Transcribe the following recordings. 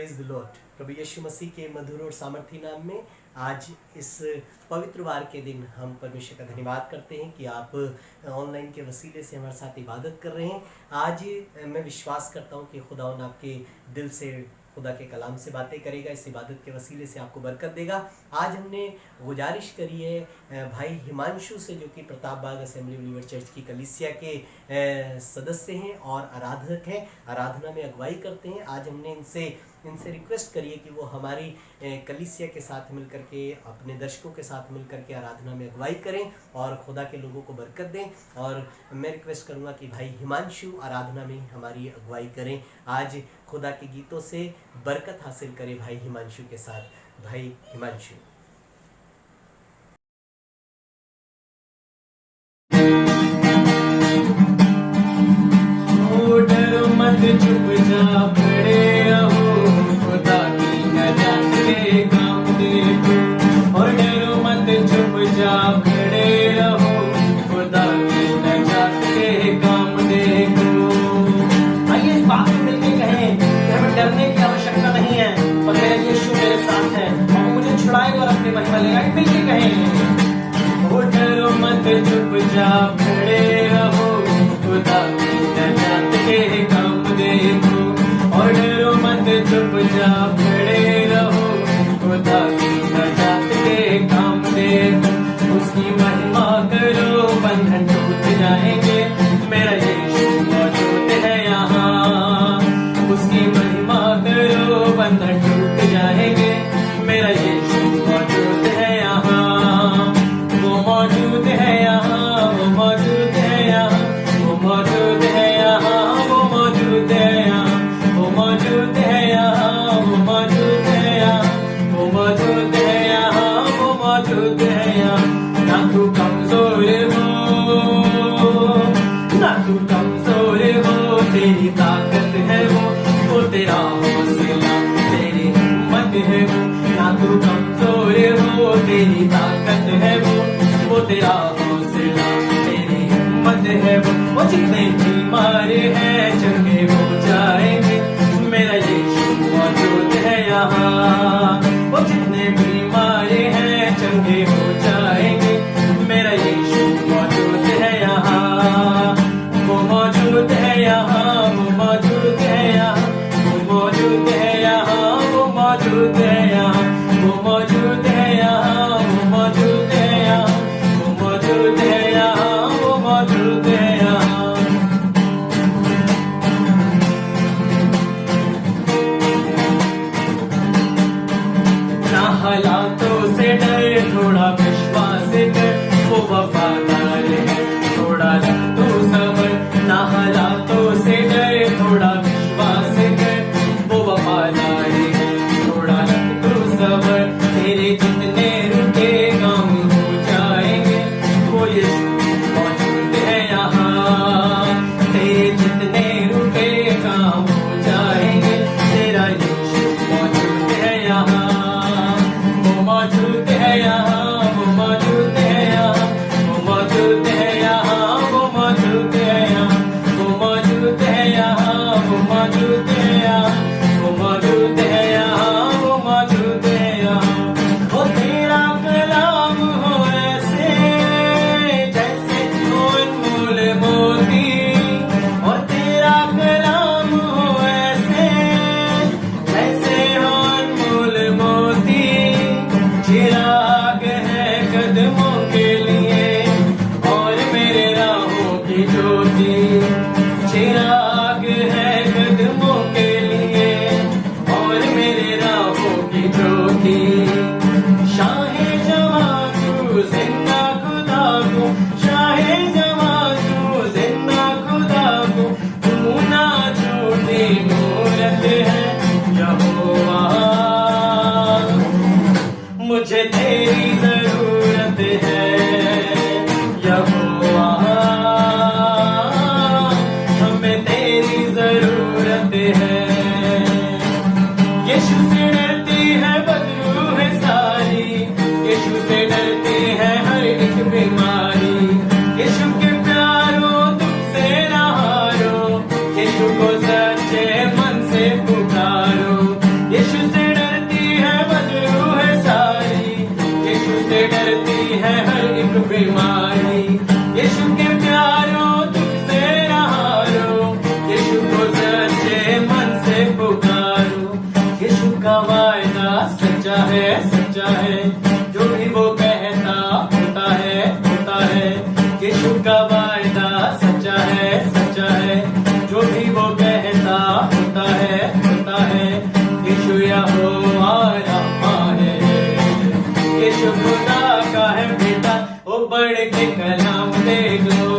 Praise the lord. प्रभु यीशु मसीह के मधुर और सामर्थी नाम में आज इस पवित्र वार के दिन हम परमेश्वर का धन्यवाद करते हैं कि आप ऑनलाइन के वसीले से हमारे साथ इबादत कर रहे हैं। आज मैं विश्वास करता हूं कि खुदावंद आपके दिल से खुदा के कलाम से बातें करेगा, इस इबादत के वसीले से आपको बरकत देगा। आज हमने गुजारिश करी है भाई हिमांशु से, जो कि प्रताप बाग असेंबली बिलीवर चर्च की कलीसिया के सदस्य हैं और आराधक हैं, आराधना में अगुवाई करते हैं। आज हमने इनसे रिक्वेस्ट करी है कि वो हमारी कलीसिया के साथ मिलकर के, अपने दर्शकों के साथ मिलकर के आराधना में अगुवाई करें और खुदा के लोगों को बरकत दें। और मैं रिक्वेस्ट करूँगा कि भाई हिमांशु आराधना में हमारी अगुवाई करें। आज खुदा के गीतों से बरकत हासिल करें भाई हिमांशु के साथ। भाई हिमांशु। डरो मत, चुप जा, खड़े रहो, खुदा की नजात के काम देखो। और डरो मत, चुप जा, खड़े रहो, खुदा की नजात के काम देखो। आइए इस बात में मिलके कहें कि हमें डरने की आवश्यकता नहीं है, पर मेरा यीशु मेरे साथ है और मुझे छुड़ाएगा और अपनी महिमा लेगा। मिलके कहें, ओ डरो मत, चुप जा, खड़े रहो, खुदा की नजात के काम देखो। और डरो मत, चुप जा, खड़े रहो, खुदा की नजात के काम देखो। उसकी महिमा करो, बंधन टूट जाएंगे, मेरा यीशु मौजूद है यहाँ। उसकी महिमा करो, बंधन टूट जाएंगे, मेरा यीशु मौजूद है यहाँ। वो मौजूद है यहाँ, वो मौजूद है यहाँ, वो मौजूद है यहाँ, वो मौजूद है यहाँ, वो मौजूद है यहाँ, वो मौजूद है यहाँ, वो मौजूद है यहाँ, वो मौजूद है यहाँ। ना तू कमजोर हो, ना तू कमजोर हो, तेरी ताकत है वो तेरा हौसला, तेरी हिम्मत है वो। ना तू कमजोर हो, तेरी ताकत है वो तेरा हौसला, तेरी हिम्मत है वो जितने बीमार हैं चंगे हो जाएंगे, मेरा यीशु मौजूद है यहाँ। वो जितने बीमार हैं चंगे हो जाएंगे, मेरा यीशु मौजूद है यहाँ। वो मौजूद है यहाँ, वो मौजूद है यहाँ, वो मौजूद है यहाँ, वो मौजूद है यहाँ, वो मौजूद है यहाँ, वो मौजूद है यहाँ, वो मौजूद है यहाँ, वो मौजूद है यहाँ। ना हालातों से डर, थोड़ा विश्वास कर, वो वफादार है, थोड़ा रख तू सबर। ना हालातों से डर, थोड़ा विश्वास कर, वो वफादार है, थोड़ा रख तू सबर। तेरे जितने रुके काम हो जाएंगे, वो यीशु मौजूद है यहाँ। तेरे जितने रुके काम हो जाएंगे, तेरा यीशु मौजूद है यहाँ। वो मौजूद है यहाँ, वो मौजूद है यहाँ, वो मौजूद है यहाँ, वो मौजूद है यहाँ, वो मौजूद है यहाँ, वो मौजूद है यहाँ, वो मौजूद है यहाँ, वो मौजूद है यहाँ। वो तेरा कलाम हो ऐसे जैसे अनमोल मोती, और तेरा कलाम हो ऐसे जैसे अनमोल मोती। चिराग है कदमों के लिए और मेरे राहों की ज्योति। चिराग है कदमों के लिए और मेरे राहों की ज्योति। शाहे जवां तू जिंदा खुदा को, शाहे जवां तू जिंदा खुदा को, तू ना झूठी मूरत है यहोवा। मुझे तेरी जरूरत है यहोवा, हमें तेरी जरूरत है। यीशु से डरती है बदबू है सारी, यीशु से डरती है हर एक बीमारी। यीशु के प्यारो तुमसे ना हारो, यीशु को सच्चे मन से पुकारो। बीमारी। यीशु के प्यारो तुझसे न हारो, यीशु को सच्चे मन से पुकारो। यीशु का वायदा सच्चा है, सच्चा है, जो भी वो कहता होता है, होता है। यीशु का वायदा सच्चा है, सच्चा है, जो भी वो कहता होता है, होता है। यीशु यहोवा राफा है, यीशु खुदा का है बेटा। ओ बढ़ के कलाम देख लो,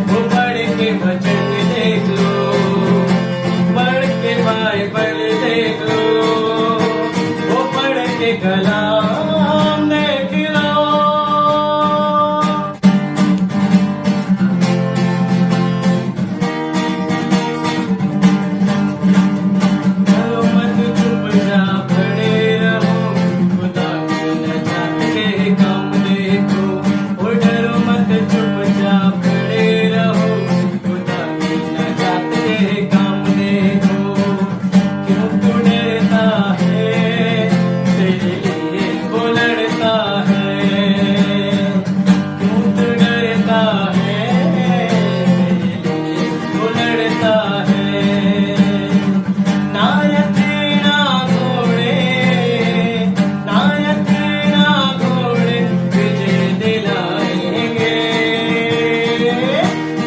ओ बढ़ के वचन देख लो, बढ़ के बाइबल देख लो, ओ बढ़ के कलाम देख लो। डरो मत चुपचाप खड़े रहो, खुदा की नजात के काम देखो। ओ डरो मत चुपचाप खड़े रहो, खुदा की नजात के काम देखो। क्यों तू डरता है, तेरे लिए वो लड़ता है। क्यों तू डरता है, तेरे लिए वो लड़ता है। नायक ना घोड़े, नायक ना घोड़े विजय दिलाएंगे।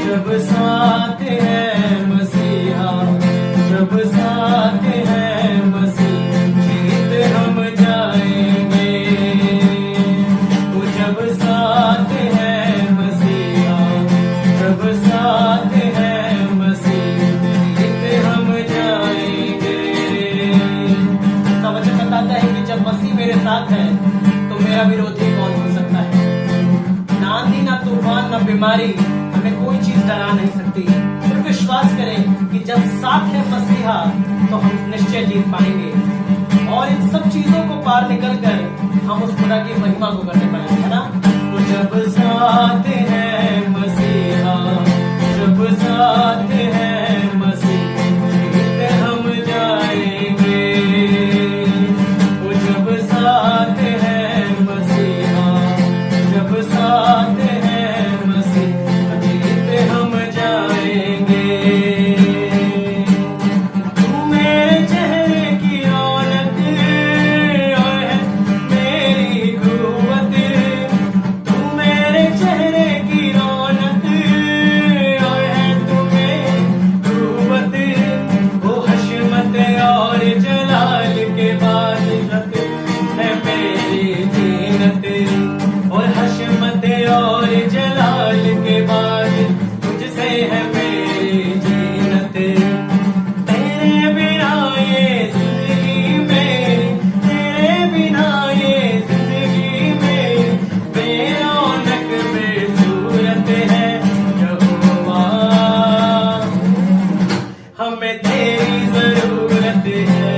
जब साथ है मसीहा, जब साथ है मसीह, जीत हम जाएंगे। वो जब साथ है मसीहा, जब साथ है मसीह, जीत हम जाएंगे। उसका वचन बताता है कि जब मसीह मेरे साथ है तो मेरा विरोधी कौन हो सकता है। ना आंधी, ना तूफान, ना बीमारी हमें कोई चीज डरा नहीं सकती। फिर विश्वास करें कि जब साथ है मसीहा तो हम निश्चय जीत पाएंगे और इन सब चीजों को पार निकल कर हम उस खुदा की महिमा को करने पाएंगे, है ना। तो जब साथ है मसीहा, जब साथ है मसीह, जीत हम जाएंगे। वो जब साथ है मसीहा, जब साथ है मसीह, जीत हम जाएंगे। तू मेरे चेहरे की रौनक और है मेरी कुव्वत। तू मेरे चेहरे की रौनक और है तू मेरी कुव्वत। वो हशमत और जलाल के बादशाह है मेरी जीनत। और हशमत और जलाल के बाद तुझसे है मेरी जीनत। तेरे बिना ये जिंदगी मेरी, तेरे बिना ये जिंदगी मेरी बेरौनक बेसूरत है। यहोवा हमें तेरी जरूरत है,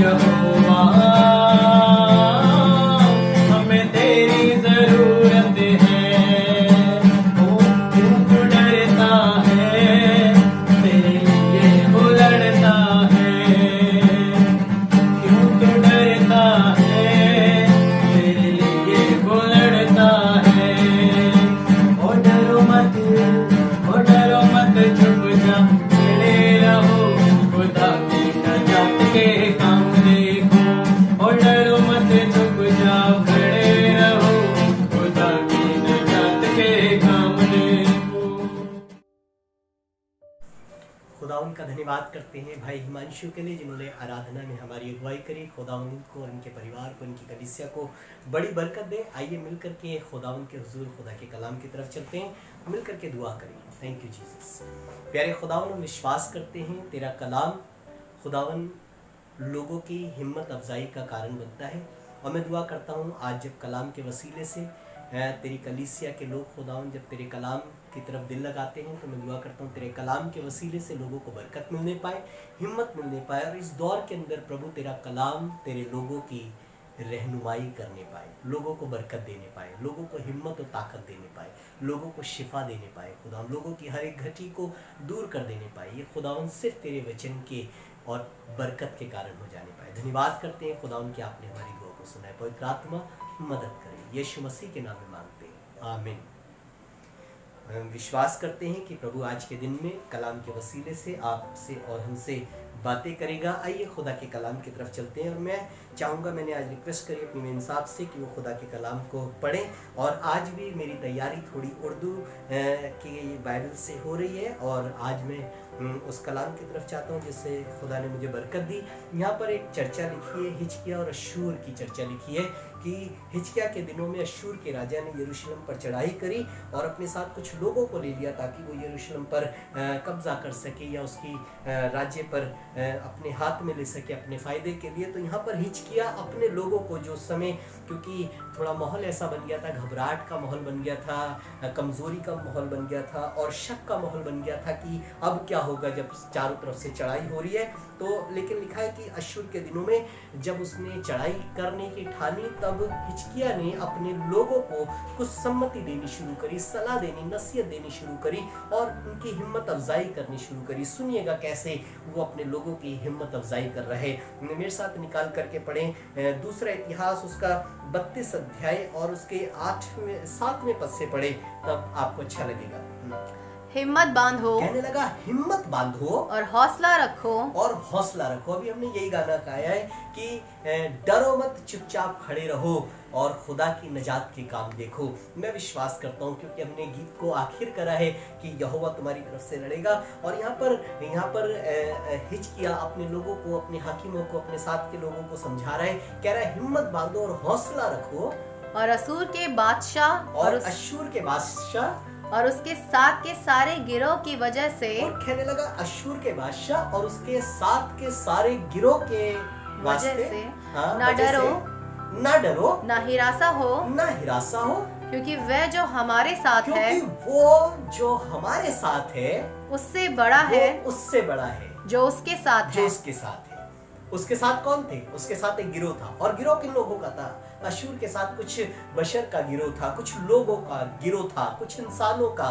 यहोवा हमें तेरी जरूरत है। ओ क्यों तू डरता है, तेरे लिए वो लड़ता है। क्यों तू डरता है, तेरे लिए वो लड़ता है। ओ डरो मत, ओ डरो मत, चुपचाप खड़े रहो, खुदा की नजात के काम देखो। ओ डरो मत, चुपचाप खड़े रहो, खुदा की नजात के काम देखो। खुदावंद का धन्यवाद करते हैं भाई हिमांशु के लिए जिन्होंने आराधना में हमारी अगुवाई करी। खुदावंद को और उनके परिवार को, उनकी कलीसिया को बड़ी बरकत दे। आइए मिलकर के खुदावंद के हुजूर खुदा के कलाम की तरफ चलते हैं, मिलकर के दुआ करें। Thank you Jesus. प्यारे खुदावंद, हम विश्वास करते हैं तेरा कलाम खुदावंद लोगों की हिम्मत अफजाई का कारण बनता है। और मैं दुआ करता हूँ आज जब कलाम के वसीले से तेरी कलीसिया के लोग खुदावंद जब तेरे कलाम की तरफ दिल लगाते हैं, तो मैं दुआ करता हूँ तेरे कलाम के वसीले से लोगों को बरकत मिलने पाए, हिम्मत मिलने पाए। और इस दौर के अंदर प्रभु तेरा कलाम तेरे लोगों की रहनुमाई करने पाए, लोगों को बरकत देने पाए, लोगों को हिम्मत और ताकत देने पाए, लोगों को शिफा देने पाए। खुदावन लोगों की हर एक घटी को दूर कर देने पाए। ये खुदावन सिर्फ तेरे वचन के और बरकत के कारण हो जाने पाए। धन्यवाद करते हैं खुदावन कि आपने हमारी दुआ को सुनाए। पवित्र आत्मा मदद करे, यीशु मसीह के नाम में मांगते हैं, आमीन। हम विश्वास करते हैं कि प्रभु आज के दिन में कलाम के वसीले से आपसे और हमसे बातें करेगा। आइए खुदा के कलाम की तरफ चलते हैं, और मैं चाहूँगा, मैंने आज रिक्वेस्ट करी अपनी मेन साहब से कि वो खुदा के कलाम को पढ़ें, और आज भी मेरी तैयारी थोड़ी उर्दू की बाइबल से हो रही है, और आज मैं उस कलाम की तरफ चाहता हूँ जिससे खुदा ने मुझे बरकत दी। यहाँ पर एक चर्चा लिखी है, हिजकिय्याह और अश्शूर की चर्चा लिखी है कि हिजकिय्याह के दिनों में अश्शूर के राजा ने यरूशलेम पर चढ़ाई करी और अपने साथ कुछ लोगों को ले लिया ताकि वो यरूशलेम पर कब्जा कर सके या उसकी राज्य पर अपने हाथ में ले सके अपने फ़ायदे के लिए। तो यहाँ पर हिजकिय्याह अपने लोगों को, जो समय क्योंकि थोड़ा माहौल ऐसा बन गया था, घबराहट का माहौल बन गया था, कमज़ोरी का माहौल बन गया था और शक का माहौल बन गया था कि अब क्या होगा जब चारों तरफ से चढ़ाई हो रही है। तो लेकिन लिखा है कि अश्शूर के दिनों में जब उसने चढ़ाई करने की ठानी, तब हिजकिय्याह ने अपने लोगों को कुछ सम्मति देनी शुरू करी, सलाह देनी, नसीहत देनी शुरू करी और उनकी हिम्मत अफजाई करनी शुरू करी। सुनिएगा कैसे वो अपने लोगों की हिम्मत अफजाई कर रहे। मेरे साथ निकाल करके पढ़ें दूसरा इतिहास उसका 32 अध्याय और उसके 7वें पद से पढ़े, तब आपको अच्छा लगेगा। हिम्मत बांधो, कहने लगा हिम्मत बांधो और हौसला रखो, और हौसला रखो। अभी हमने यही गाना गाया है कि डरो मत, चुपचाप खड़े रहो और खुदा की नजात के काम देखो। मैं विश्वास करता हूँ, क्योंकि हमने गीत को आखिर करा है कि यहोवा तुम्हारी तरफ से लड़ेगा, और यहाँ पर हिजकिय्याह अपने लोगों को, अपने हाकिमों को, अपने साथ के लोगों को समझा रहा है, कह रहा है हिम्मत बांधो और हौसला रखो, और असूर के बादशाह और अश्शूर के बादशाह और उसके साथ के सारे गिरोह की वजह से, और कहने लगा अश्शूर के बादशाह और उसके साथ के सारे गिरोह के वजह से ना डरो, ना हिरासा हो, क्योंकि वह जो हमारे साथ है, वो जो हमारे साथ है उससे बड़ा है, जो उसके साथ है। उसके साथ कौन थे? उसके साथ एक गिरोह था, और गिरोह किन लोगों का था? अश्शूर के साथ कुछ बशर का गिरोह था, कुछ लोगों का गिरोह था, कुछ इंसानों का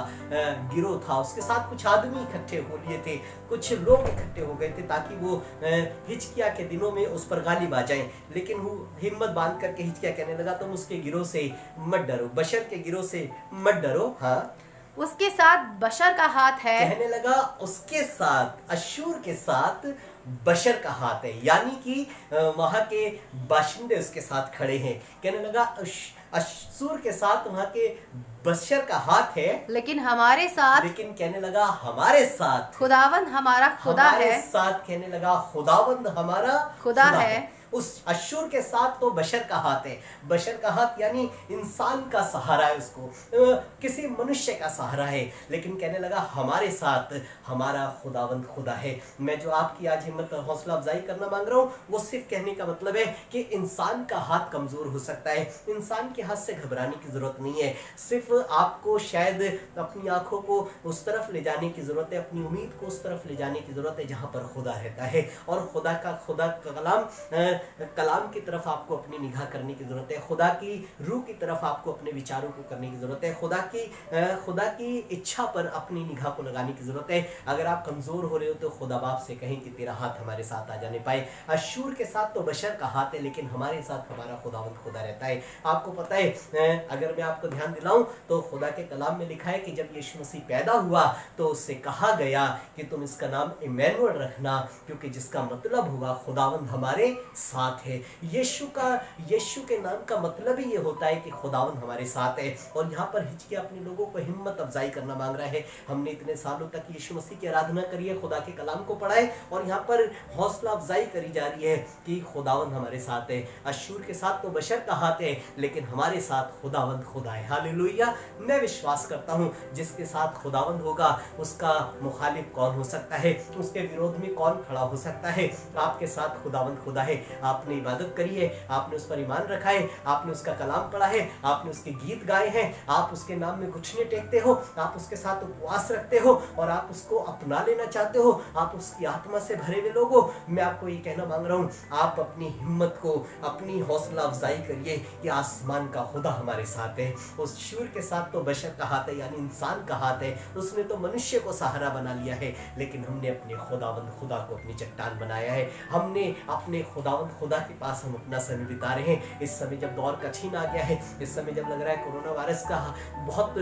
गिरोह था। उसके साथ कुछ आदमी इकट्ठे हो लिए थे, कुछ लोग इकट्ठे हो गए थे ताकि वो हिजकिय्याह के दिनों में उस पर गालिब आ जाएं। लेकिन वो हिम्मत बांध करके हिजकिय्याह कहने लगा तुम उसके गिरोह से मत डरो, बशर के गिरोह से मत डरो। हाँ, उसके साथ बशर का हाथ है, कहने लगा उसके साथ, अश्शूर के साथ बशर का हाथ है, यानी कि वहां के बाशिंदे उसके साथ खड़े हैं। कहने लगा अश्शूर के साथ वहां के बशर का हाथ है, लेकिन कहने लगा हमारे साथ खुदावंद हमारा खुदा है, कहने लगा खुदावंद हमारा खुदा है। उस अश्शूर के साथ तो बशर का हाथ है। बशर का हाथ यानी इंसान का सहारा है, उसको किसी मनुष्य का सहारा है। लेकिन कहने लगा हमारे साथ हमारा खुदावंद खुदा है। मैं जो आपकी आज हिम्मत हौसला अफजाई करना मांग रहा हूँ, वो सिर्फ कहने का मतलब है कि इंसान का हाथ कमजोर हो सकता है, इंसान के हाथ से घबराने की जरूरत नहीं है। सिर्फ आपको शायद अपनी आंखों को उस तरफ ले जाने की जरूरत है, अपनी उम्मीद को उस तरफ ले जाने की जरूरत है जहां पर खुदा रहता है, और खुदा का कलाम की तरफ आपको अपनी निगाह करने की जरूरत है, खुदा की रूह की तरफ आपको अपने विचारों को करने की जरूरत है, खुदा की इच्छा पर अपनी निगाह को लगाने की जरूरत है। अगर आप कमजोर हो रहे हो तो खुदा बाप से कहें कि तेरा हाथ हमारे साथ आ जाने पाए। अश्शूर के साथ तो बशर का हाथ है, लेकिन हमारे साथ हमारा खुदावंद खुदा रहता है। आपको पता है, अगर मैं आपको ध्यान दिलाऊं तो खुदा के कलाम में लिखा है कि जब यीशु मसीह पैदा हुआ तो उससे कहा गया कि तुम इसका नाम इमैनुअल रखना, क्योंकि जिसका मतलब होगा खुदावंद हमारे साथ है। यीशु के नाम का मतलब ही ये होता है कि खुदावंद हमारे साथ है। और यहाँ पर हिजकिय्याह अपने लोगों को हिम्मत अफजाई करना मांग रहा है। हमने इतने सालों तक यीशु मसीह की आराधना करी है, खुदा के कलाम को पढ़ा है, और यहाँ पर हौसला अफजाई करी जा रही है कि खुदावंद हमारे साथ है। अश्शूर के साथ तो बशर का हाथ है, लेकिन हमारे साथ खुदावंद खुदा है। हालेलुया। मैं विश्वास करता हूँ जिसके साथ खुदावंद होगा उसका मुखालिफ कौन हो सकता है, उसके विरोध में कौन खड़ा हो सकता है। आपके साथ खुदावंद खुदा है। आपने इबादत करी है, आपने उस पर ईमान रखा है, आपने उसका कलाम पढ़ा है, आपने उसके गीत गाए हैं, आप उसके नाम में घुटने टेकते हो, आप उसके साथ उपवास रखते हो और आप उसको अपना लेना चाहते हो, आप उसकी आत्मा से भरे हुए लोग हो। मैं आपको ये कहना मांग रहा हूँ, आप अपनी हिम्मत को, अपनी हौसला अफजाई करिए कि आसमान का खुदा हमारे साथ है। उस शूर के साथ तो बशर का हाथ है, यानी इंसान का हाथ है, उसने तो मनुष्य को सहारा बना लिया है, लेकिन हमने अपने खुदावंद खुदा को अपनी चट्टान बनाया है। हमने अपने खुदावंद खुदावंद खुदा के पास हम अपना समय बिता रहे हैं। इस समय जब दौर कठिन आ गया है, इस समय जब लग रहा है कोरोना वायरस का बहुत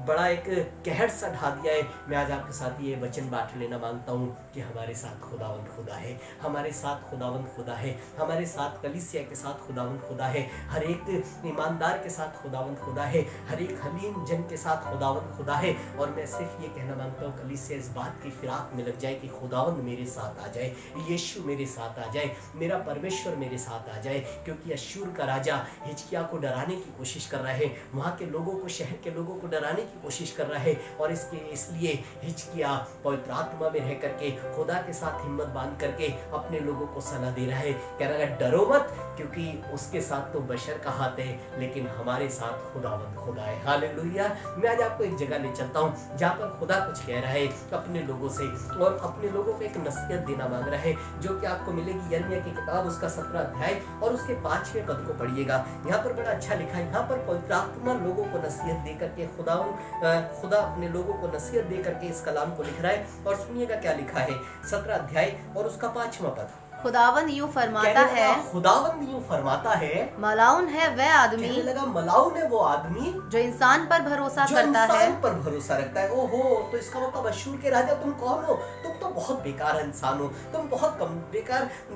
बड़ा एक कहर सा ढा दिया है, मैं आज आपके साथ ये वचन बांट लेना मांगता हूँ कि हमारे साथ खुदावंद खुदा है, हमारे साथ खुदावंद खुदा है, हमारे साथ कलीसिया के साथ खुदावंद खुदा है, हर एक ईमानदार के साथ खुदावंद खुदा है, हर एक हलीम जन के साथ खुदावंद खुदा है। और मैं सिर्फ ये कहना मांगता हूँ कलीसिया इस बात की फिराक में लग जाए कि खुदावंद मेरे साथ आ जाए, यीशु मेरे साथ आ जाए, मेरा परमेश्वर मेरे साथ आ जाए। क्योंकि अश्शूर का राजा हिजकिय्याह को डराने की कोशिश कर रहा है, वहाँ के लोगों को, शहर के लोगों को डराने की कोशिश कर रहा है। और इसलिए हिजकिय्याह पवित्र आत्मा में रह करके खुदा के साथ हिम्मत बांध करके अपने लोगों को सलाह दे रहा है, कह रहा है डरो मत, क्योंकि उसके साथ तो बशर का हाथ है लेकिन हमारे साथ खुदावंद खुदा है। हालेलुया। मैं आज आपको एक जगह ले चलता हूँ जहाँ पर खुदा कुछ कह रहा है अपने लोगों से, और अपने लोगों को एक नसीहत देना मांग रहा है, जो कि आपको मिलेगी यिर्मयाह की किताब उसका 17 अध्याय और उसके 5वें पद को पढ़िएगा। यहाँ पर बड़ा अच्छा लिखा है, यहाँ पर पवित्र आत्मा लोगों को नसीहत दे करके खुदा अपने लोगों को नसीहत दे करके इस कलाम को लिख रहा है। और सुनिएगा क्या लिखा है, 17 अध्याय और उसका 5वां पद। खुदावंद यूं फरमाता है, खुदावंद यूं फरमाता है, मलाउन है वह आदमी, कहने लगा मलाउन है वो आदमी जो इंसान पर भरोसा करता है, इंसान पर भरोसा रखता है। ओहो, तो इसका मतलब अश्शूर के राजा तुम कौन हो? तुम तो बहुत बेकार इंसान हो, तुम बहुत कम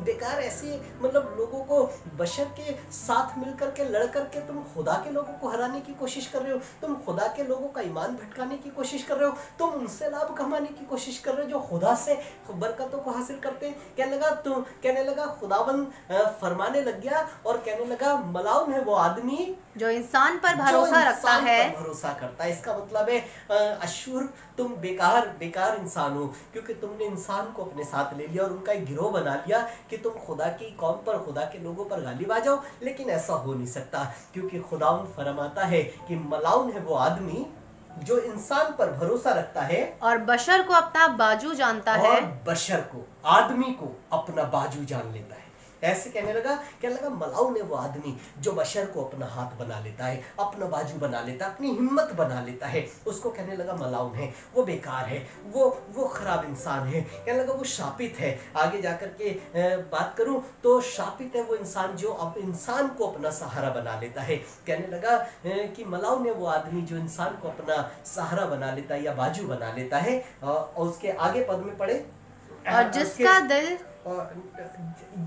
बेकार ऐसे मतलब लोगों को बशर के साथ मिलकर के लड़ करके तुम खुदा के लोगों को हराने की कोशिश कर रहे हो, तुम खुदा के लोगों का ईमान भटकाने की कोशिश कर रहे हो, तुम उनसे लाभ कमाने की कोशिश कर रहे हो जो खुदा से बरकतों को हासिल करते हैं। कहने लगा खुदावंद फरमाने लग गया और कहने लगा मलाउन है वो आदमी जो इंसान पर भरोसा रखता है, भरोसा करता है। इसका मतलब है अश्शूर तुम बेकार इंसान हो, क्योंकि तुमने इंसान को अपने साथ ले लिया और उनका एक गिरोह बना लिया कि तुम खुदा की कौम पर, खुदा के लोगों पर गालिब आ जाओ। लेकिन ऐसा हो नहीं सकता, क्योंकि खुदावंद फरमाता है कि मलाउन है वो आदमी जो इंसान पर भरोसा रखता है और बशर को अपना बाजू जानता है, और बशर को, आदमी को अपना बाजू जान लेता है। ऐसे कहने लगा मलाउन है वो आदमी जो बशर को अपना हाथ बना लेता है, अपना बाजू बना लेता है, अपनी हिम्मत बना लेता है। उसको कहने लगा मलाउन है, वो बेकार है, वो खराब इंसान है, कहने लगा वो शापित है। आगे जाकर के बात करूं तो शापित है वो इंसान जो अब इंसान को अपना सहारा बना लेता है। कहने लगा कि मलाउन है वो आदमी जो इंसान को अपना सहारा बना लेता है या बाजू बना लेता है। और उसके आगे पद में पढ़े, और जिसका दिल,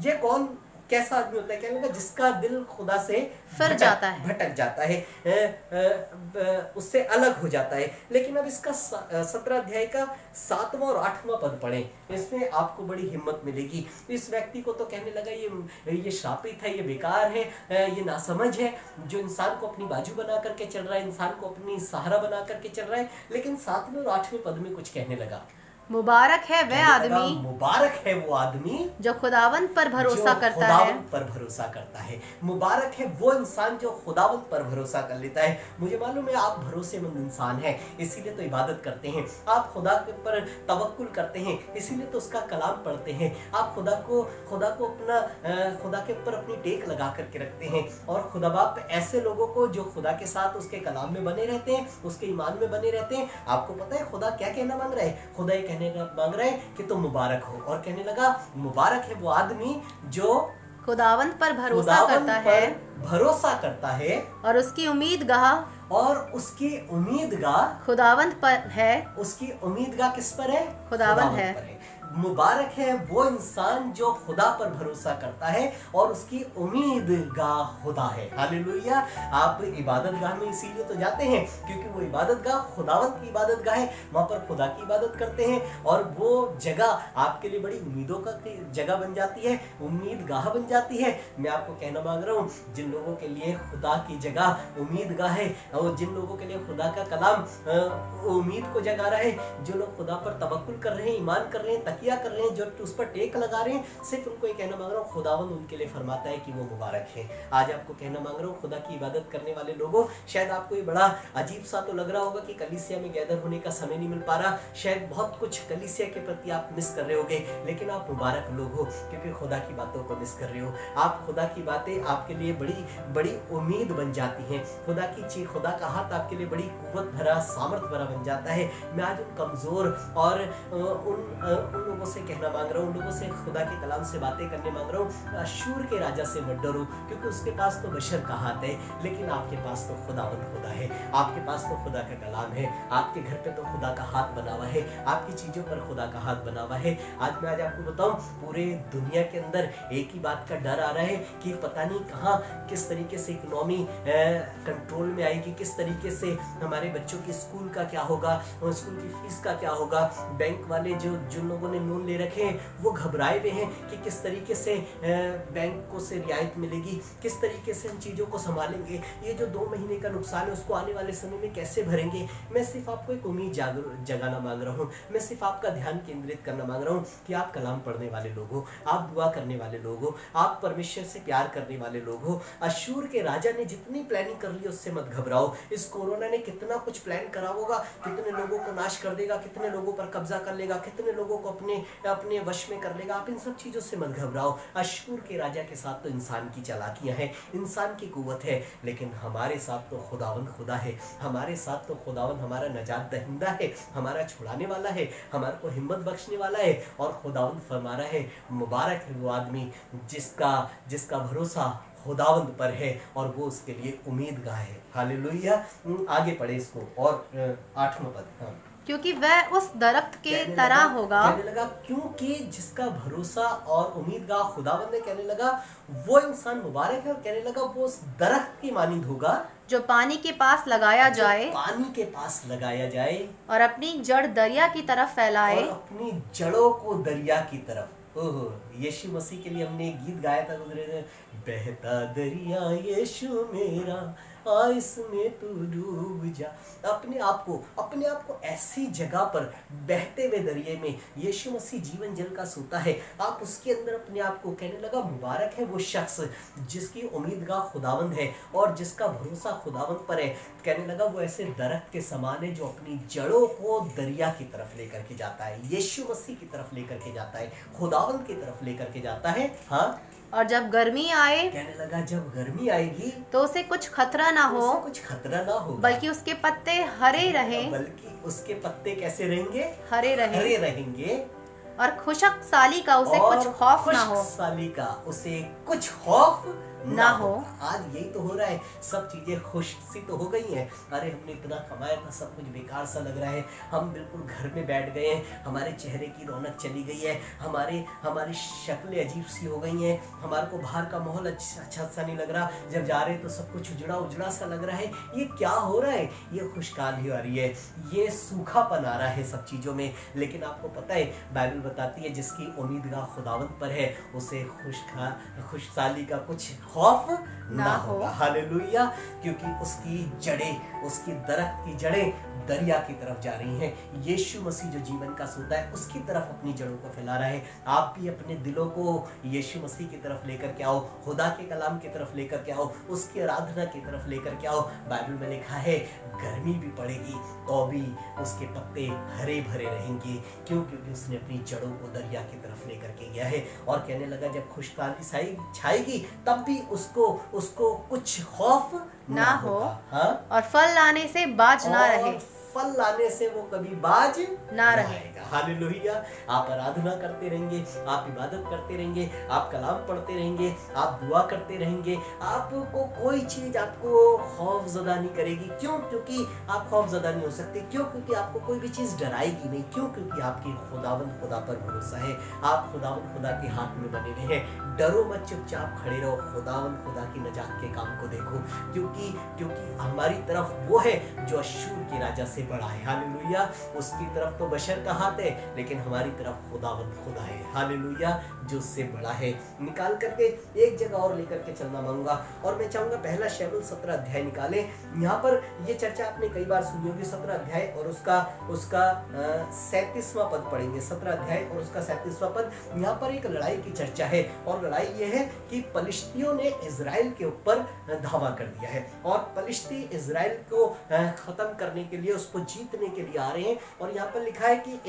ये कौन कैसा आदमी होता है? कहने लगा जिसका दिल खुदा से भटक जाता है, उससे अलग हो जाता है। लेकिन अब इसका 17 अध्याय का 7वां और 8वां पद पढ़ें, इसमें आपको बड़ी हिम्मत मिलेगी। इस व्यक्ति को तो कहने लगा ये शापित है, ये बेकार है, ये नासमझ है, जो इंसान को अपनी बाजू बना करके चल रहा है, इंसान को अपनी सहारा बना करके चल रहा है। लेकिन 7वें और 8वें पद में कुछ कहने लगा, मुबारक है वह आदमी, मुबारक है वो आदमी जो खुदावंद पर भरोसा करता है। मुबारक है वो इंसान जो खुदावंद पर भरोसा कर लेता है। मुझे मालूम है आप भरोसेमंद इंसान हैं, इसीलिए तो इबादत करते हैं, आप खुदा के पर तवक्कुल करते हैं, इसीलिए तो उसका कलाम पढ़ते हैं, आप खुदा को अपना खुदा के ऊपर अपनी टेक लगा करके रखते हैं। और खुदा बाप ऐसे लोगों को जो खुदा के साथ उसके कलाम में बने रहते हैं, उसके ईमान में बने रहते हैं। आपको पता है खुदा क्या कहना मांग रहा है? खुदा ये मांग रहा है कि तुम मुबारक हो, और कहने लगा मुबारक है वो आदमी जो खुदावंद पर भरोसा करता है और उसकी उम्मीदगाह खुदावंद पर है। उसकी उम्मीदगाह किस पर है? खुदावंद है। मुबारक है वो इंसान जो खुदा पर भरोसा करता है और उसकी उम्मीदगाह खुदा है। हालेलुया। आप इबादत गाह में इसीलिए तो जाते हैं क्योंकि वो इबादत गाह खुदावंद की इबादत गाह है, वहाँ पर खुदा की इबादत करते हैं और वो जगह आपके लिए बड़ी उम्मीदों का जगह बन जाती है, उम्मीद गाह बन जाती है। मैं आपको कहना मांग रहा हूँ, जिन लोगों के लिए खुदा की जगह उम्मीद गाह है और जिन लोगों के लिए खुदा का कलाम उम्मीद को जगा रहा है, जो लोग खुदा पर तवक्कुल कर रहे हैं, ईमान कर रहे हैं, तकिया कर रहे हैं, जो उस पर टेक लगा रहे हैं, सिर्फ उनको ये कहना मांग रहा हूँ, खुदावंद उनके लिए फरमाता है कि वो मुबारक है। आज आपको कहना मांग रहा हूँ, खुदा की इबादत करने वाले लोगों, शायद आपको ये बड़ा अजीब सा तो लग रहा होगा कि कलीसिया में गैदर होने का समय नहीं मिल पा रहा, शायद बहुत कुछ कलीसिया के प्रति आप मिस कर रहे होगे, लेकिन आप मुबारक लोग हो क्योंकि खुदा की बातों को मिस कर रहे हो। आप खुदा की बातें आपके लिए बड़ी बड़ी उम्मीद बन जाती हैं, खुदा की चीज, खुदा का हाथ आपके लिए बड़ी कुव्वत भरा, सामर्थ भरा बन जाता है। मैं आज उन कमजोर और उन लोगों से कहना मांग रहा हूँ, उन लोगों से खुदा के कलाम से बातें करने मांग रहा हूँ, अश्शूर के राजा से मत डरो, क्योंकि उसके पास तो बशर का हाथ है, लेकिन आपके पास तो खुदावंद खुदा है, आपके पास तो खुदा का कलाम है, आपके घर पे तो खुदा का हाथ बना हुआ है, आपकी चीजों पर खुदा का हाथ बना हुआ है। आज मैं आपको बताऊं, पूरे दुनिया के अंदर एक ही बात का डर आ रहा है कि पता नहीं कहाँ किस तरीके से इकोनॉमी कंट्रोल में आएगी, किस तरीके से हमारे बच्चों की स्कूल का क्या होगा, स्कूल की फीस का क्या होगा। बैंक वाले जिन लोगों ने लोन ले रखे हैं वो घबराए हुए हैं कि किस तरीके से बैंकों से रियायत मिलेगी, किस तरीके से इन चीज़ों को संभालेंगे, ये जो 2 महीने का नुकसान है उसको आने वाले समय में कैसे भरेंगे। मैं सिर्फ आपको एक उम्मीद जगाना मांग रहा हूँ, मैं सिर्फ आपका ध्यान केंद्रित करना मांग रहा हूँ कि आप कलाम पढ़ने वाले लोग हो, आप दुआ करने वाले लोग हो, आप परमेश्वर से प्यार करने वाले लोग हो। अश्शूर के राजा ने जितनी प्लानिंग कर ली उससे मत घबराओ। इस कोरोना ने कितना कुछ प्लान करा होगा, कितने लोगों को नाश कर देगा, कितने लोगों पर कब्जा कर लेगा, कितने लोगों को अपने वश में कर लेगा। आप इन सब चीजों से मत घबराओ। अश्शूर के राजा के साथ तो इंसान की चालाकियां हैं, इंसान की कुव्वत है, लेकिन हमारे साथ तो खुदावंद खुदा है, हमारे साथ तो खुदावंद हमारा नजात दहिंदा है, हमारा छुड़ाने वाला है, हमारे को हिम्मत बख्शने वाला है। और खुदावंद फरमा रहा है, मुबारक है वो आदमी जिसका भरोसा खुदावंद पर है और वो उसके लिए उम्मीदगाह है। हालेलुया। आगे पढ़े इसको, और 8वां पद। हाँ, क्योंकि वह उस दरख्त के तरह होगा। कहने लगा क्योंकि जिसका भरोसा और उम्मीदगाह खुदावंद है, कहने लगा वो इंसान मुबारक है, और कहने लगा वो उस दरख्त की मानिंद होगा जो पानी के पास लगाया जाए, पानी के पास लगाया जाए और अपनी जड़ दरिया की तरफ फैलाए, और अपनी जड़ों को दरिया की तरफ। ओहो, यीशु मसीह के लिए हमने एक गीत गाया था गुजरे दिन, बहता दरिया यीशु मेरा, आ इसमें तू डूब जा। अपने आप को ऐसी जगह पर बहते हुए दरिये में यीशु मसीह जीवन जल का सोता है, आप उसके अंदर अपने आप को। कहने लगा मुबारक है वो शख्स जिसकी उम्मीदगाह खुदावंद है और जिसका भरोसा खुदावंद पर है। कहने लगा वो ऐसे दरख्त के समान है जो अपनी जड़ों को दरिया की तरफ लेकर के जाता है, यीशु मसीह की तरफ लेकर के जाता है, खुदावंद की तरफ लेकर के जाता है। हाँ, और जब गर्मी आए, कहने लगा जब गर्मी आएगी तो उसे कुछ खतरा ना हो, बल्कि उसके पत्ते हरे रहें, बल्कि उसके पत्ते कैसे रहेंगे? हरे रहेंगे। और खुशक साली का उसे कुछ खौफ ना हो, साली का उसे कुछ खौफ ना हो। आज यही तो हो रहा है, सब चीजें खुश सी तो हो गई हैं। अरे हमने इतना कमाया था, सब कुछ बेकार सा लग रहा है, हम बिल्कुल घर में बैठ गए हैं, हमारे चेहरे की रौनक चली गई है, हमारी शक्लें अजीब सी हो गई हैं, हमारे को बाहर का माहौल अच्छा सा नहीं लग रहा, जब जा रहे तो सब कुछ उजड़ा सा लग रहा है। ये क्या हो रहा है? ये खुशहाली आ रही है, ये सूखापन आ रहा है सब चीजों में। लेकिन आपको पता है बाइबल बताती है जिसकी उम्मीदगाह खुदावंत पर है उसे खुशहाली का कुछ खौफ ना होगा। हालेलुया। क्योंकि उसकी दरख्त की जड़ें दरिया की तरफ जा रही हैं। यीशु मसीह जो जीवन का सोता है उसकी तरफ अपनी जड़ों को फैला रहा है। आप भी अपने दिलों को यीशु मसीह की तरफ लेकर के आओ, खुदा के कलाम की तरफ लेकर के आओ, उसकी आराधना की तरफ लेकर के आओ। बाइबल में लिखा है गर्मी भी पड़ेगी तो भी उसके पत्ते हरे भरे रहेंगे। क्यों? क्योंकि उसने अपनी जड़ों को दरिया की तरफ लेकर के गया है। और कहने लगा जब खुशहाली छाएगी तब भी उसको कुछ खौफ ना हो। हाँ? और फल लाने से बाज ना रहे, फल लाने से वो कभी बाज ना रहेगा। हालेलुया। आप आराधना करते रहेंगे, आप इबादत करते रहेंगे, आप कलाम पढ़ते रहेंगे, आप दुआ करते रहेंगे, आपको कोई चीज आपको खौफजदा नहीं करेगी। क्यों? क्योंकि आप खौफजदा नहीं हो सकते। क्यों? क्योंकि आपको कोई भी चीज डराएगी नहीं। क्यों? क्योंकि आपकी खुदावंद खुदा पर भरोसा है, आप खुदावंद खुदा के हाथ में बने हुए हैं। डरो मत, चुपचाप खड़े रहो, खुदावंद खुदा की नजात के काम को देखो। क्योंकि हमारी तरफ वो है जो अश्शूर के राजा से बड़ा है। हालेलुया। उसकी तरफ तो बशर का हाथ है, लेकिन हमारी तरफ खुदावंद खुदा है। हालेलुया, जो उससे बड़ा है। निकाल करके एक जगह और लेकर के चलना मांगूंगा, और मैं चाहूंगा पहला शमूएल 17 अध्याय निकालें। यहाँ पर ये चर्चा आपने कई बार सुनी होगी। 17 अध्याय और उसका 37वां पद पढ़ेंगे। 17 अध्याय और उसका 37वां पद। यहाँ पर एक लड़ाई की चर्चा है, और लड़ाई ये है कि फलिश्तियों ने इजराइल के ऊपर धावा कर दिया है, और फलिश्ती इजराइल को खत्म करने के लिए, उस उसको जीतने के लिए आ रहे हैं। और यहाँ पर लिखा है कि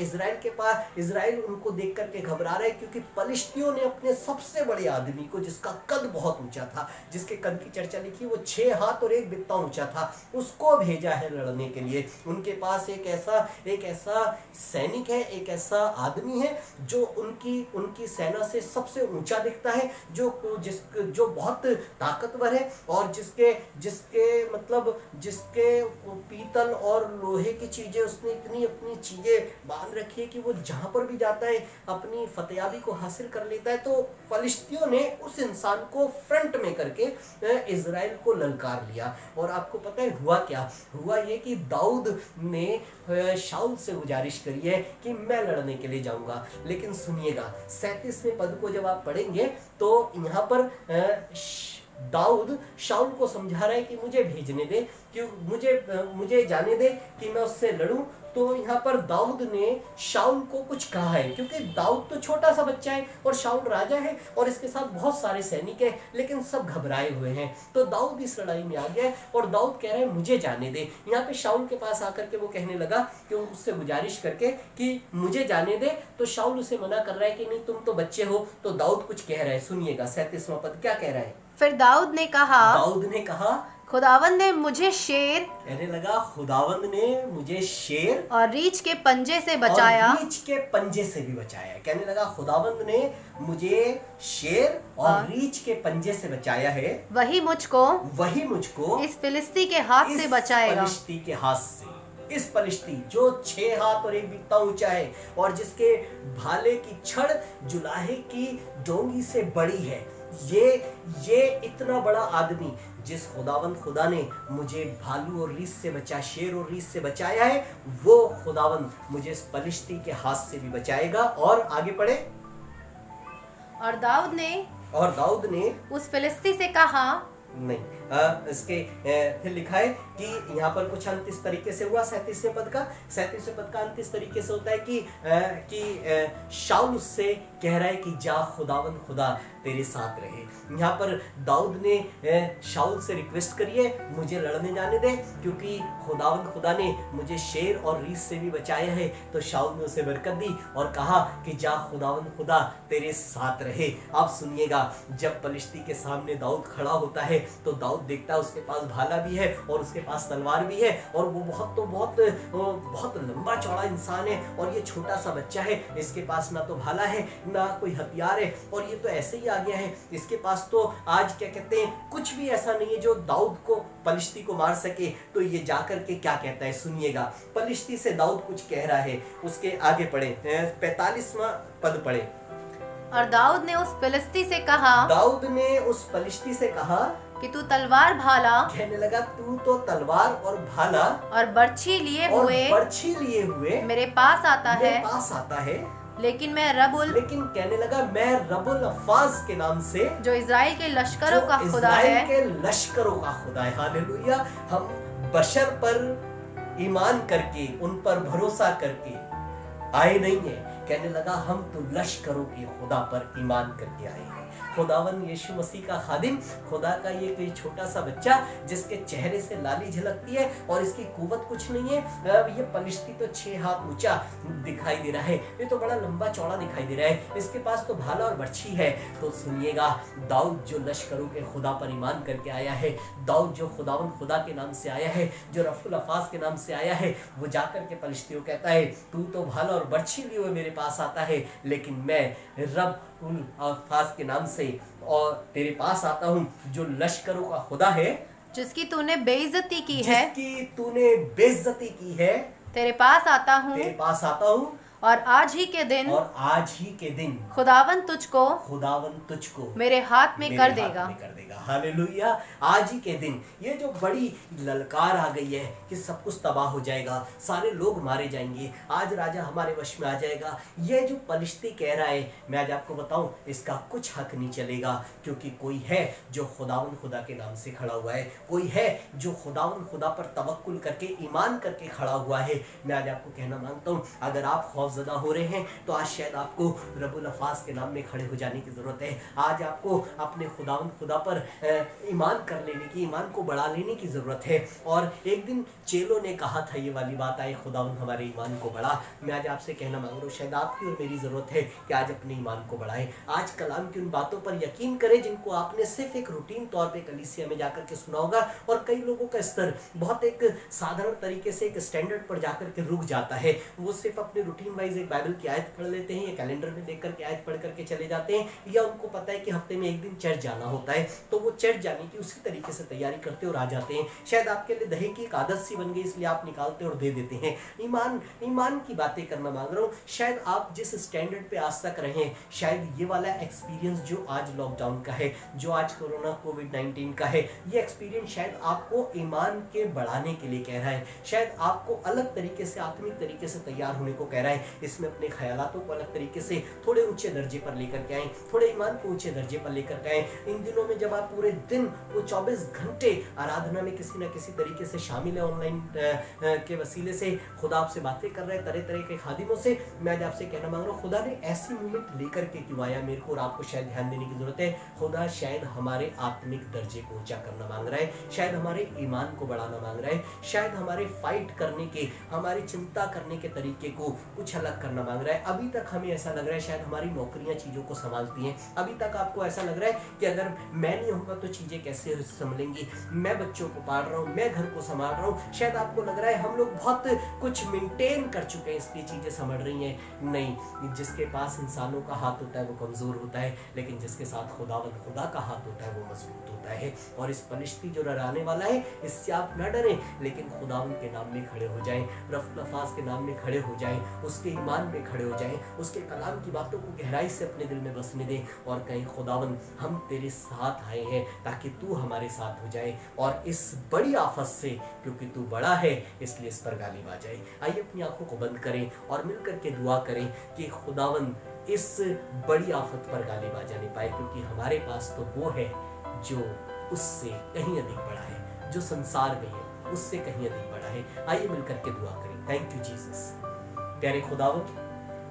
इजराइल उनको देख करके घबरा रहा है, क्योंकि पलिश्तियों ने अपने सबसे बड़े आदमी को, जिसका कद बहुत ऊंचा था, जिसके कद की चर्चा लिखी वो 6 हाथ और 1 बित्ता ऊंचा था, उसको भेजा है लड़ने के लिए। उनके पास एक ऐसा सैनिक है, एक ऐसा आदमी है जो उनकी सेना से सबसे ऊंचा दिखता है, जो बहुत ताकतवर है, और जिसके पीतल और लोहे की चीजें, उसने इतनी अपनी चीजें बांध रखी है कि वो जहां पर भी जाता है अपनी फतेयाबी को हासिल कर लेता है। तो फलिश्तियों ने उस इंसान को फ्रंट में करके इजराइल को ललकार लिया। और आपको पता है हुआ क्या? हुआ ये कि दाऊद ने शाऊल से गुजारिश करी है कि मैं लड़ने के लिए जाऊंगा। लेकिन सुनिएगा, 37वें पद को जब आप पढ़ेंगे तो यहाँ पर दाऊद शाऊल को समझा रहा है कि मुझे भेजने दे, कि मुझे जाने दे कि मैं उससे लड़ूं। तो यहाँ पर दाऊद ने शाऊल को कुछ कहा है, क्योंकि दाऊद तो छोटा सा बच्चा है और शाऊल राजा है और इसके साथ बहुत सारे सैनिक हैं, लेकिन सब घबराए हुए हैं। तो दाऊद इस लड़ाई में आ गया है और दाऊद कह रहा है मुझे जाने दे। यहाँ पे शाऊल के पास आकर के वो कहने लगा कि उससे गुजारिश करके कि मुझे जाने दे, तो शाऊल उसे मना कर रहा है कि नहीं, तुम तो बच्चे हो। तो दाऊद कुछ कह रहा है, सुनिएगा 37वां पद क्या कह रहा है। फिर दाऊद ने कहा खुदावंद ने मुझे शेर, कहने लगा खुदावंद ने मुझे शेर और रीछ के पंजे से बचाया, और रीछ के पंजे से भी बचाया। कहने लगा खुदावंद ने मुझे शेर और रीछ के पंजे से बचाया है, वही मुझको इस फिलिस्ती के हाथ से बचाएगा। फलिश्ती के हाथ से, इस फलिश्ती जो 6 हाथ और 1 बित्ता ऊंचा है और जिसके भाले की छड़ जुलाहे की डोंगी से बड़ी है, ये इतना बड़ा आदमी, जिस खुदा ने मुझे भालू और रीछ से शेर और रीछ से बचाया है, वो खुदावंद मुझे इस फलिश्ती के हाथ से भी बचाएगा। और आगे पढ़े। और दाऊद ने उस फिलिस्ती से कहा, नहीं, इसके फिर लिखा है कि यहाँ पर कुछ अंत इस तरीके से हुआ। 37वें पद का अंत इस तरीके से होता है कि शाऊल उससे कह रहा है कि जा खुदावंद खुदा तेरे साथ रहे। यहाँ पर दाऊद ने शाऊल से रिक्वेस्ट करी है मुझे लड़ने जाने दे, क्योंकि खुदावंद खुदा ने मुझे शेर और रीछ से भी बचाया है। तो शाऊल ने उसे बरकत दी और कहा कि जा खुदावंद खुदा तेरे साथ रहे। आप सुनिएगा, जब फलिश्ती के सामने दाऊद खड़ा होता है तो दाऊद देखता है उसके पास भाला भी है और उसके पास तलवार भी है, और वो बहुत लंबा चौड़ा इंसान है और ये छोटा सा बच्चा है। इसके पास ना तो भाला है ना कोई हथियार है, और ये तो ऐसे ही आ गया है। इसके पास तो आज क्या कहते हैं, कुछ भी ऐसा नहीं है जो दाऊद को फलिश्ती को मार सके। तो ये जाकर के क्या कहता है, सुनिएगा। फलिश्ती से दाऊद कुछ कह रहा है, उसके आगे पढ़े 45वां पद पढ़े। और दाऊद ने उस फिलिस्ती से कहा कि तू तलवार भाला, कहने लगा तू तो तलवार और भाला और बर्छी लिए हुए मेरे पास आता है, लेकिन कहने लगा मैं रबुल अफ़ाज के नाम से, जो इजराइल के लश्करों का खुदा है। हालेलुया। हम बशर पर ईमान करके, उन पर भरोसा करके आए नहीं है। कहने लगा हम तो लश्करों के खुदा पर ईमान करके आए हैं। खुदावन यीशु मसीह का खादिम, खुदा का ये कोई छोटा सा बच्चा जिसके चेहरे से लाली झलकती है और इसकी कुव्वत कुछ नहीं है। ये फलिश्ती तो 6 हाथ ऊंचा दिखाई दे रहा है, ये तो बड़ा लंबा चौड़ा दिखाई दे रहा है, इसके पास तो भाला और बर्छी है। तो सुनिएगा, दाऊद जो लश्करों के खुदा पर ईमान करके आया है, दाऊद जो खुदावन खुदा के नाम से आया है, जो रफुल अफ़ाज के नाम से आया है, वो जाकर के फलिश्तियों कहता है तू तो भाला और बर्छी लिए हुए मेरे पास आता है, लेकिन मैं रब अफ़ाज के नाम से और तेरे पास आता हूँ, जो लश्करों का खुदा है, जिसकी तूने बेइज्जती की है, तेरे पास आता हूँ। और आज ही के दिन खुदावन तुझको मेरे हाथ में कर देगा। हालेलुया। आज ही के दिन ये जो बड़ी ललकार आ गई है कि सब कुछ तबाह हो जाएगा, सारे लोग मारे जाएंगे, आज राजा हमारे वश में आ जाएगा, ये जो फलिश्ती कह रहा है, मैं आज आपको बताऊं इसका कुछ हक नहीं चलेगा, क्योंकि कोई है जो खुदावन खुदा के नाम से खड़ा हुआ है, कोई है जो खुदावन खुदा पर तवक्कुल करके ईमान करके खड़ा हुआ है। मैं आज आपको कहना मांगता हूं, अगर आप खौफजदा हो रहे हैं, तो आज शायद आपको रब्बुल अल्फाज के नाम में खड़े हो जाने की ज़रूरत है। आज आपको अपने खुदा पर ईमान कर लेने की, ईमान को बढ़ा लेने की ज़रूरत है। और एक दिन चेलों ने कहा था ये वाली बात, आए खुदावन हमारे ईमान को बढ़ा। मैं आज आपसे कहना मांग रहा हूँ, शायद आपकी और मेरी ज़रूरत है कि आज अपने ईमान को बढ़ाएं। आज कलाम की उन बातों पर यकीन करें जिनको आपने सिर्फ एक रूटीन तौर पे कलीसिया में जाकर के सुना होगा। और कई लोगों का स्तर बहुत एक साधारण तरीके से एक स्टैंडर्ड पर जाकर के रुक जाता है। वो सिर्फ अपने रूटीन वाइज एक बाइबल की आयत पढ़ लेते हैं या कैलेंडर में देख करके आयत पढ़ करके चले जाते हैं, या उनको पता है कि हफ्ते में एक दिन चर्च जाना होता है तो वो चर्च जाने की उसी तरीके से तैयारी करते और आ जाते हैं। शायद आपके लिए दही की एक आदत सी बन गई, इसलिए आप निकालते और दे देते हैं। ईमान की बातें करना मांग रहा हूँ। शायद आप जिस स्टैंडर्ड पे आज तक रहे, शायद ये वाला एक्सपीरियंस जो आज लॉकडाउन का है, जो आज कोरोना कोविड-19 का है, ये एक्सपीरियंस शायद आपको ईमान के बढ़ाने के लिए कह रहा है। शायद आपको अलग तरीके से, आत्मिक तरीके से तैयार होने को कह रहा है। इसमें अपने ख्यालातों को अलग तरीके से थोड़े ऊंचे दर्जे पर लेकर के आए, थोड़े ईमान को ऊंचे दर्जे पर लेकर के आए। इन दिनों में जब आप पूरे दिन वो 24 घंटे आराधना में किसी न किसी तरीके से शामिल है, ऑनलाइन के वसीले से खुदा आपसे बातें कर रहे हैं तरह तरह के खादिमों से, मैं आज आपसे कहना मांग रहा हूँ, खुदा ने ऐसी मूवमेंट लेकर के क्यों आया? मेरे को और आपको शायद ध्यान देने की जरूरत है। खुदा शायद हमारे आत्मिक दर्जे को ऊंचा करना मांग रहा है, शायद हमारे ईमान को बढ़ाना मांग रहा है, शायद हमारे फाइट करने के, हमारी चिंता करने के तरीके को कुछ अलग करना मांग रहा है। अभी तक हमें ऐसा लग रहा है शायद हमारी नौकरियां चीजों को संभालती हैं। अभी तक आपको ऐसा लग रहा है कि अगर मैं नहीं होगा तो चीजें कैसे संभलेंगी, मैं बच्चों को पाल रहा हूँ, मैं घर को संभाल रहा हूँ। शायद आपको लग रहा है हम लोग बहुत कुछ मेंटेन कर चुके हैं इसलिए चीजें संभल रही हैं। नहीं, जिसके पास इंसानों का हाथ होता है वो कमजोर होता है, लेकिन जिसके साथ खुदा का हाथ होता है वो मजबूत होता है। और इस फलिश्ती जो डराने वाला है, इससे आप न डरें, लेकिन खुदावन के नाम में खड़े हो जाएं, रब्बुल अल्फाज के नाम में खड़े हो जाएं, उसके ईमान में खड़े हो जाएं, उसके कलाम की बातों को गहराई से अपने दिल में बसने दें और कहीं खुदावन हम तेरे साथ आए हैं ताकि तू हमारे साथ हो जाए और इस बड़ी आफत से, क्योंकि तू बड़ा है इसलिए इस पर गालिब आ जाए। आइए अपनी आंखों को बंद करें और मिलकर के दुआ करें कि खुदावन इस बड़ी आफत पर गालिब आ जाने पाए, क्योंकि हमारे पास तो वो है जो उससे कहीं अधिक बड़ा है, जो संसार में है उससे कहीं अधिक बड़ा है। आइए मिलकर के दुआ करें। Thank you Jesus. प्यारे खुदावन,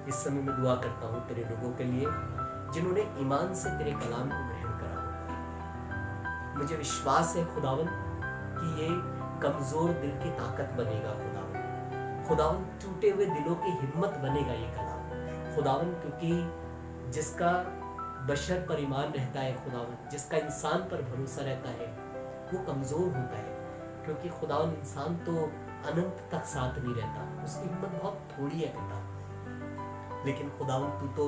इस समय मैं दुआ करता हूँ तेरे लोगों के लिए जिन्होंने ईमान से तेरे कलाम को ग्रहण करा। मुझे विश्वास है खुदावन कि ये कमजोर दिल की ताकत बनेगा। खुदावन टूटे हुए दिलों की हिम्मत बनेगा ये कलाम खुदावन, क्योंकि जिसका बशर पर ईमान रहता है खुदावन, जिसका इंसान पर भरोसा रहता है वो कमजोर होता है, क्योंकि खुदावन इंसान तो अनंत तक साथ नहीं रहता, उसकी हिम्मत बहुत थोड़ी है पिता। लेकिन खुदावन तू तो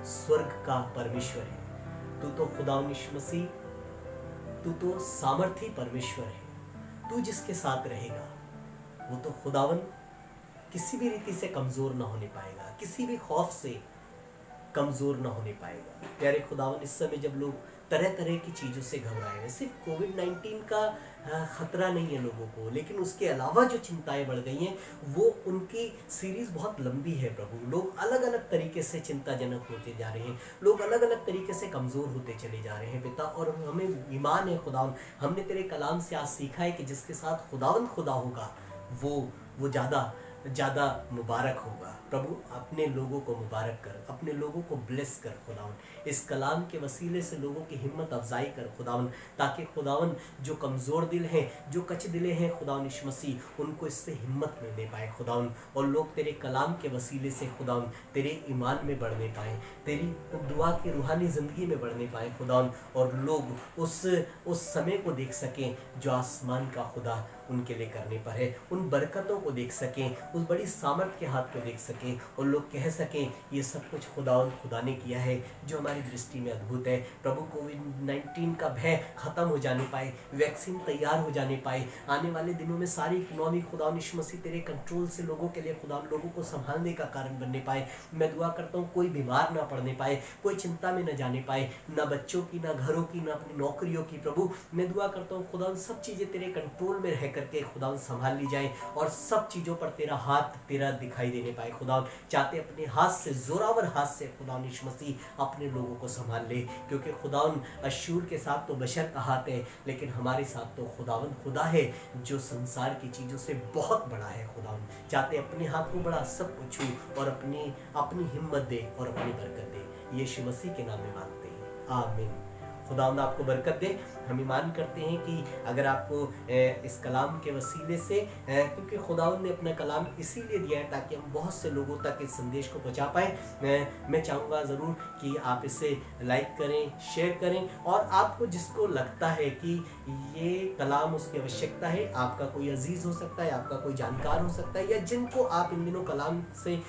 स्वर्ग का परमेश्वर है, तू तो खुदावन यीशु मसीह, तू तो सामर्थी परमेश्वर है। तू जिसके साथ रहेगा वो तो खुदावन किसी भी रीति से कमजोर ना होने पाएगा, किसी भी खौफ से कमजोर ना होने पाएगा। प्यारे खुदावन, इस समय जब लोग तरह तरह की चीज़ों से घबराए हैं, सिर्फ कोविड-19 का खतरा नहीं है लोगों को, लेकिन उसके अलावा जो चिंताएं बढ़ गई हैं वो उनकी सीरीज बहुत लंबी है प्रभु। लोग अलग अलग तरीके से चिंताजनक होते जा रहे हैं, लोग अलग अलग तरीके से कमज़ोर होते चले जा रहे हैं पिता। और हमें ईमान है खुदावन, हमने तेरे कलाम से आज सीखा है कि जिसके साथ खुदावन खुदा होगा वो ज़्यादा मुबारक होगा। प्रभु अपने लोगों को मुबारक कर, अपने लोगों को ब्लेस कर खुदावन, इस कलाम के वसीले से लोगों की हिम्मत अफजाई कर खुदावन, ताकि खुदावन जो कमज़ोर दिल हैं, जो कच दिले हैं खुदावन यीशु मसीह, उनको इससे हिम्मत मिलने पाए खुदावन, और लोग तेरे कलाम के वसीले से खुदावन तेरे ईमान में बढ़ने पाए, तेरी दुआ की रूहानी ज़िंदगी में बढ़ने पाए खुदावन, और लोग उस समय को देख सकें जो आसमान का खुदा उनके लिए करने पर है, उन बरकतों को देख सकें, उस बड़ी सामर्थ के हाथ को देख सकें, और लोग कह सकें ये सब कुछ खुदा ने किया है जो हमारी दृष्टि में अद्भुत है। प्रभु कोविड-19 का भय खत्म हो जाने पाए, वैक्सीन तैयार हो जाने पाए, आने वाले दिनों में सारी इकोनॉमी खुदा यीशु मसीह तेरे कंट्रोल से लोगों के लिए खुदा लोगों को संभालने का कारण बनने पाए। मैं दुआ करता हूँ कोई बीमार ना पड़ने पाए, कोई चिंता में न जाने पाए, ना बच्चों की, ना घरों की, ना अपनी नौकरियों की। प्रभु मैं दुआ करता हूँ खुदा सब चीज़ें तेरे कंट्रोल में रह करके खुदा संभाल ली जाए और सब चीज़ों पर तेरा हाथ तेरा दिखाई देने पाए। खुदा चाहते अपने हाथ से, जोरावर हाथ से खुदा यीशु मसीह अपने लोगों को संभाल ले, क्योंकि खुदा अश्शूर के साथ तो बशर का हाथ है, लेकिन हमारे साथ तो खुदावन खुदा है जो संसार की चीज़ों से बहुत बड़ा है। खुदा चाहते अपने हाथ को बड़ा सब कुछ छू और अपनी हिम्मत दे और अपनी बरकत दे। यीशु मसीह के नाम में मांगते हैं, आमीन। खुदावंद आपको बरकत दे। हम ईमान करते हैं कि अगर आपको इस कलाम के वसीले से, क्योंकि खुदावंद ने अपना कलाम इसीलिए दिया है ताकि हम बहुत से लोगों तक इस संदेश को पहुंचा पाएँ। मैं चाहूँगा ज़रूर कि आप इसे लाइक करें, शेयर करें, और आपको जिसको लगता है कि ये कलाम उसकी आवश्यकता है, आपका कोई अजीज़ हो सकता है, आपका कोई जानकार हो सकता है, या जिनको आप इन दिनों कलाम से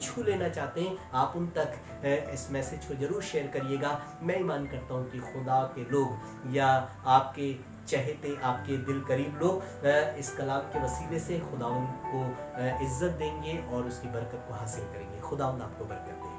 छू लेना चाहते हैं, आप उन तक इस मैसेज को ज़रूर शेयर करिएगा। मैं ईमान करता हूँ कि खुदा के लोग या आपके चहेते, आपके दिल करीब लोग इस कलाम के वसीले से खुदावंद को इज्जत देंगे और उसकी बरकत को हासिल करेंगे। खुदावंद आपको बरकत दे।